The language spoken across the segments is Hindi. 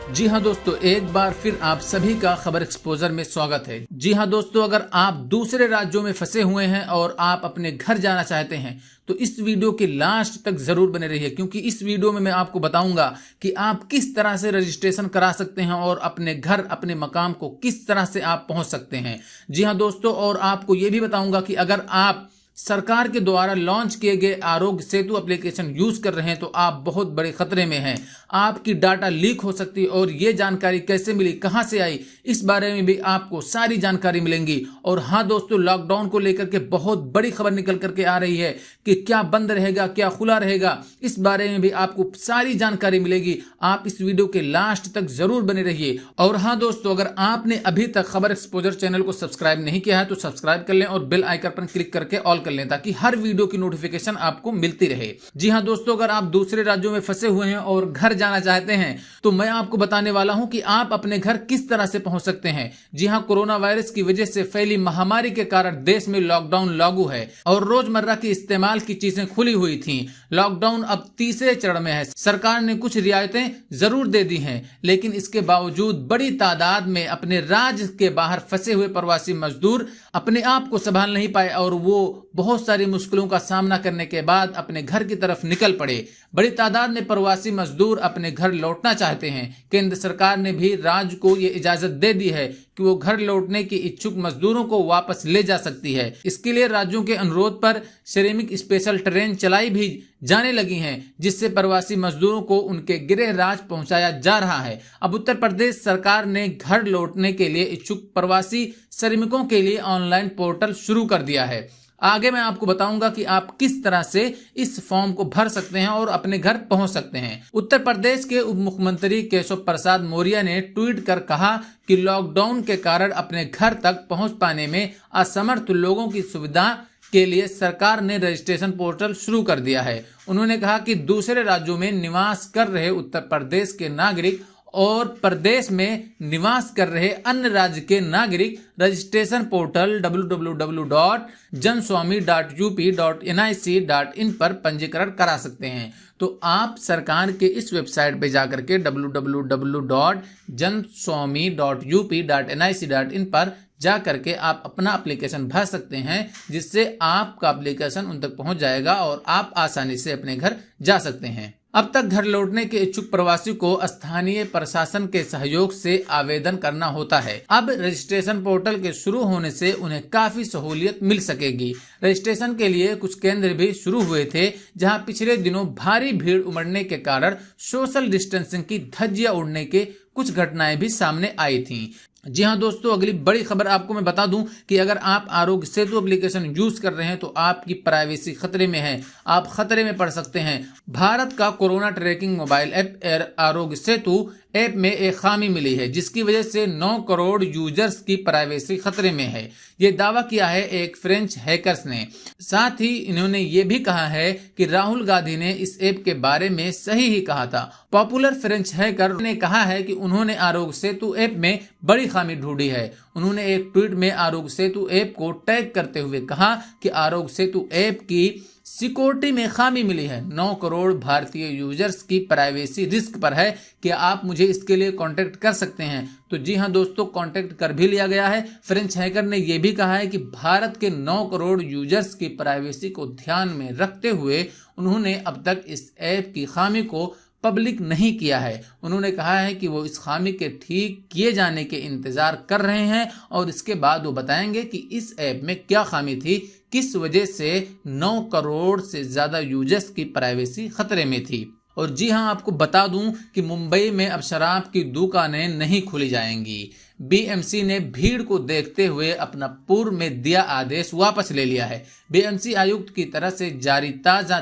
जी हाँ दोस्तों, एक बार फिर आप सभी का खबर एक्सपोजर में स्वागत है। जी हाँ दोस्तों, अगर आप दूसरे राज्यों में फंसे हुए हैं और आप अपने घर जाना चाहते हैं तो इस वीडियो के लास्ट तक जरूर बने रहिए, क्योंकि इस वीडियो में मैं आपको बताऊंगा कि आप किस तरह से रजिस्ट्रेशन करा सकते हैं और अपने घर, अपने मकाम को किस तरह से आप पहुंच सकते हैं। जी हाँ दोस्तों, और आपको ये भी बताऊंगा कि अगर आप सरकार के द्वारा लॉन्च किए गए आरोग्य सेतु एप्लीकेशन यूज कर रहे हैं तो आप बहुत बड़े खतरे में हैं। आपकी डाटा लीक हो सकती है और ये जानकारी कैसे मिली, कहां से आई, इस बारे में भी आपको सारी जानकारी मिलेंगी। और हाँ दोस्तों, लॉकडाउन को लेकर के बहुत बड़ी खबर निकल करके आ रही है कि क्या बंद रहेगा, क्या खुला रहेगा, इस बारे में भी आपको सारी जानकारी मिलेगी। आप इस वीडियो के लास्ट तक जरूर बने रहिए। और हाँ दोस्तों, अगर आपने अभी तक खबर एक्सपोजर चैनल को सब्सक्राइब नहीं किया है तो सब्सक्राइब कर लें और बेल आइकन पर क्लिक करके ऑल कर लें, ताकि हर वीडियो की नोटिफिकेशन आपको मिलती रहे। जी हाँ दोस्तों, अगर आप दूसरे राज्यों में फंसे हुए हैं और घर जाना चाहते हैं तो मैं आपको बताने वाला हूं कि आप अपने घर किस तरह से पहुंच सकते हैं। जी हाँ, कोरोना वायरस की वजह से फैली महामारी के कारण देश में लॉकडाउन लागू है और रोजमर्रा की इस्तेमाल की चीजें खुली हुई थी। लॉकडाउन अब तीसरे चरण में है। सरकार ने कुछ रियायतें जरूर दे दी हैं, लेकिन इसके बावजूद बड़ी तादाद में अपने राज्य के बाहर फंसे हुए प्रवासी मजदूर अपने आप को संभाल नहीं पाए और वो बहुत सारी मुश्किलों का सामना करने के बाद अपने घर की तरफ निकल पड़े। बड़ी तादाद में प्रवासी मजदूर अपने घर लौटना चाहते हैं। केंद्र सरकार ने भी राज्य को ये इजाजत दे दी है कि वो घर लौटने की इच्छुक मजदूरों को वापस ले जा सकती है। इसके लिए राज्यों के अनुरोध पर श्रमिक स्पेशल ट्रेन चलाई भी जाने लगी हैं, जिससे प्रवासी मजदूरों को उनके गृह राज्य पहुंचाया जा रहा है। अब उत्तर प्रदेश सरकार ने घर लौटने के लिए इच्छुक प्रवासी श्रमिकों के लिए ऑनलाइन पोर्टल शुरू कर दिया है। आगे मैं आपको बताऊंगा कि आप किस तरह से इस फॉर्म को भर सकते हैं और अपने घर पहुंच सकते हैं। उत्तर प्रदेश के उप मुख्यमंत्री केशव प्रसाद मौर्य ने ट्वीट कर कहा कि लॉकडाउन के कारण अपने घर तक पहुंच पाने में असमर्थ लोगों की सुविधा के लिए सरकार ने रजिस्ट्रेशन पोर्टल शुरू कर दिया है। उन्होंने कहा कि दूसरे राज्यों में निवास कर रहे उत्तर प्रदेश के नागरिक और प्रदेश में निवास कर रहे अन्य राज्य के नागरिक रजिस्ट्रेशन पोर्टल www.janswamy.up.nic.in पर पंजीकरण करा सकते हैं। तो आप सरकार के इस वेबसाइट पे जाकर के www.janswamy.up.nic.in पर जा करके आप अपना एप्लीकेशन भर सकते हैं, जिससे आपका एप्लीकेशन उन तक पहुंच जाएगा और आप आसानी से अपने घर जा सकते हैं। अब तक घर लौटने के इच्छुक प्रवासी को स्थानीय प्रशासन के सहयोग से आवेदन करना होता है। अब रजिस्ट्रेशन पोर्टल के शुरू होने से उन्हें काफी सहूलियत मिल सकेगी। रजिस्ट्रेशन के लिए कुछ केंद्र भी शुरू हुए थे, जहां पिछले दिनों भारी भीड़ उमड़ने के कारण सोशल डिस्टेंसिंग की धज्जियां उड़ने के कुछ घटनाएं भी सामने आई थीं। जी हाँ दोस्तों, अगली बड़ी खबर आपको मैं बता दूं कि अगर आप आरोग्य सेतु एप्लीकेशन यूज कर रहे हैं तो आपकी प्राइवेसी खतरे में है, आप खतरे में पड़ सकते हैं। भारत का corona trekking mobile app Aarogya Setu app में एक खामी मिली है, जिसकी वजह से 9 करोड़ यूजर्स की प्राइवेसी खतरे में है। ये दावा किया है एक फ्रेंच हैकर्स ने। साथ ही इन्होंने ये भी कहा है कि राहुल गांधी ने इस ऐप के बारे में सही ही कहा था। पॉपुलर फ्रेंच हैकर ने कहा है कि उन्होंने आरोग्य सेतु ऐप में बड़ी खामी ढूंढी है। उन्होंने एक ट्वीट में आरोग्य सेतु ऐप को टैग करते हुए कहा कि आरोग्य सेतु ऐप की सिक्योरिटी में खामी मिली है। 9 करोड़ भारतीय यूजर्स की प्राइवेसी रिस्क पर है। क्या आप मुझे इसके लिए कांटेक्ट कर सकते हैं? तो जी हाँ दोस्तों, कांटेक्ट कर भी लिया गया है। फ्रेंच हैकर ने यह भी कहा है कि भारत के 9 करोड़ यूजर्स की प्राइवेसी को ध्यान में रखते हुए उन्होंने अब तक इस ऐप की खामी को पब्लिक नहीं किया है। उन्होंने कहा है कि वो इस खामी के ठीक किए जाने के इंतजार कर रहे हैं और इसके बाद वो बताएंगे कि इस ऐप में क्या खामी थी, किस वजह से 9 करोड़ से ज्यादा यूजर्स की प्राइवेसी खतरे में थी। और जी हाँ, आपको बता दूं कि मुंबई में अब शराब की दुकानें नहीं खुली जाएंगी। बीएमसी ने भीड़ को देखते हुए अपना पूर्व में दिया आदेश वापस ले लिया है। बीएमसी आयुक्त की तरफ से जारी ताजा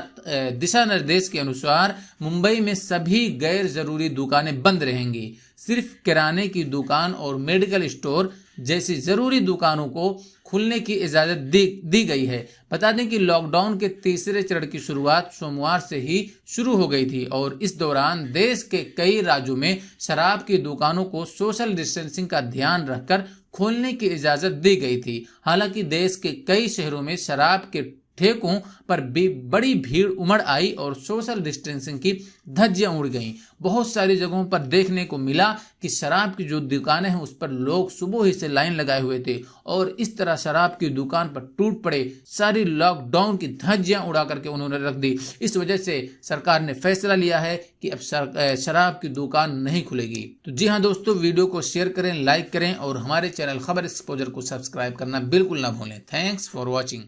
दिशा निर्देश के अनुसार मुंबई में सभी गैर जरूरी दुकानें बंद रहेंगी। सिर्फ किराने की दुकान और मेडिकल स्टोर जैसी जरूरी दुकानों को खुलने की इजाजत दी गई है। बता दें कि लॉकडाउन के तीसरे चरण की शुरुआत सोमवार से ही शुरू हो गई थी और इस दौरान देश के कई राज्यों में शराब की दुकानों को सोशल डिस्टेंसिंग का ध्यान रखकर खोलने की इजाजत दी गई थी। हालांकि देश के कई शहरों में शराब के ठेकों पर भी बड़ी भीड़ उमड़ आई और सोशल डिस्टेंसिंग की धज्जियां उड़ गईं। बहुत सारी जगहों पर देखने को मिला कि शराब की जो दुकानें हैं उस पर लोग सुबह ही से लाइन लगाए हुए थे और इस तरह शराब की दुकान पर टूट पड़े। सारी लॉकडाउन की धज्जियां उड़ा करके उन्होंने रख दी। इस वजह से सरकार ने फैसला लिया है कि अब शराब की दुकान नहीं खुलेगी। तो जी हाँ दोस्तों, वीडियो को शेयर करें, लाइक करें और हमारे चैनल खबर एक्सपोजर को सब्सक्राइब करना बिल्कुल ना भूलें। Thanks for watching.